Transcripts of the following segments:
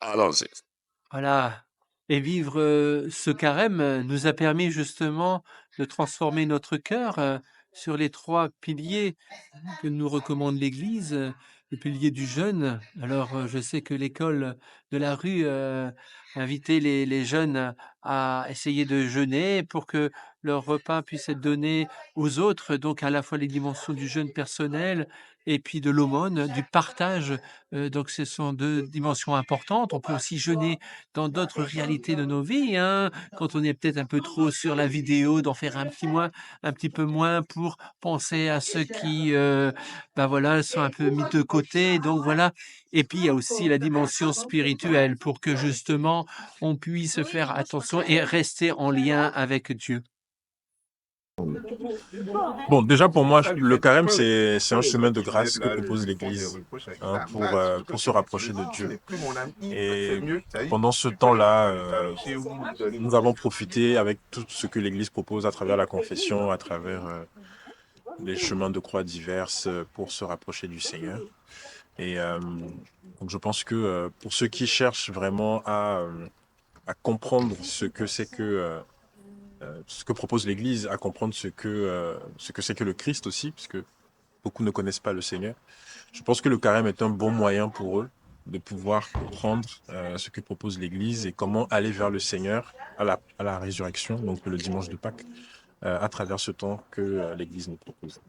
Allons-y. Voilà. Et vivre, ce carême, nous a permis justement de transformer notre cœur, sur les 3 piliers que nous recommande l'Église, le pilier du jeûne. Alors, je sais que l'école de la rue, invitait les jeunes à essayer de jeûner pour que leur repas puisse être donné aux autres, donc à la fois les dimensions du jeûne personnel et puis de l'aumône, du partage, donc ce sont 2 dimensions importantes. On peut aussi jeûner dans d'autres réalités de nos vies, hein. Quand on est peut-être un peu trop sur la vidéo, d'en faire un petit peu moins pour penser à ceux qui, bah, voilà, sont un peu mis de côté, donc voilà. Et puis il y a aussi la dimension spirituelle pour que justement on puisse faire attention et rester en lien avec Dieu. Bon, déjà pour moi, le carême, c'est un chemin de grâce que propose l'Église, hein, pour se rapprocher de Dieu. Et pendant ce temps-là, nous avons profité avec tout ce que l'Église propose à travers la confession, à travers les chemins de croix diverses pour se rapprocher du Seigneur. Et donc je pense que pour ceux qui cherchent vraiment à comprendre ce que propose l'Église, à comprendre ce que c'est que le Christ aussi, puisque beaucoup ne connaissent pas le Seigneur. Je pense que le carême est un bon moyen pour eux de pouvoir comprendre ce que propose l'Église et comment aller vers le Seigneur à la résurrection, donc le dimanche de Pâques, à travers ce temps que l'Église nous propose.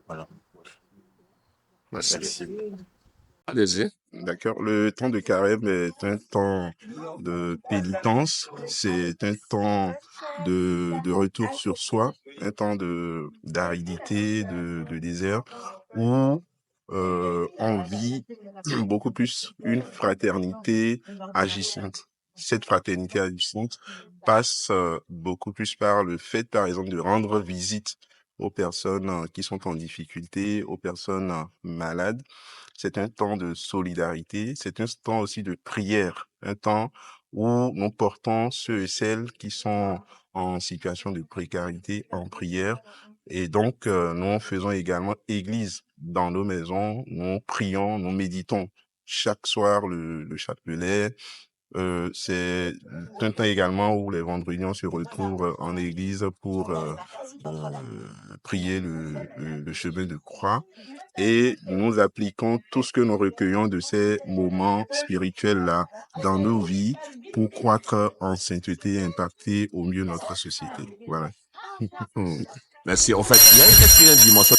Voilà. Merci. Merci. Allez-y. D'accord. Le temps de carême est un temps de pénitence. C'est un temps de retour sur soi, un temps d'aridité, de désert, où on vit beaucoup plus une fraternité agissante. Cette fraternité agissante passe beaucoup plus par le fait, par exemple, de rendre visite aux personnes qui sont en difficulté, aux personnes malades. C'est un temps de solidarité, c'est un temps aussi de prière, un temps où nous portons ceux et celles qui sont en situation de précarité en prière. Et donc, nous faisons également église dans nos maisons, nous prions, nous méditons chaque soir le chapelet. C'est un temps également où les vendredis, on se retrouve en église pour prier le chemin de croix. Et nous appliquons tout ce que nous recueillons de ces moments spirituels-là dans nos vies pour croître en sainteté et impacter au mieux notre société. Voilà. Merci. En fait, est-ce qu'il y a une dimension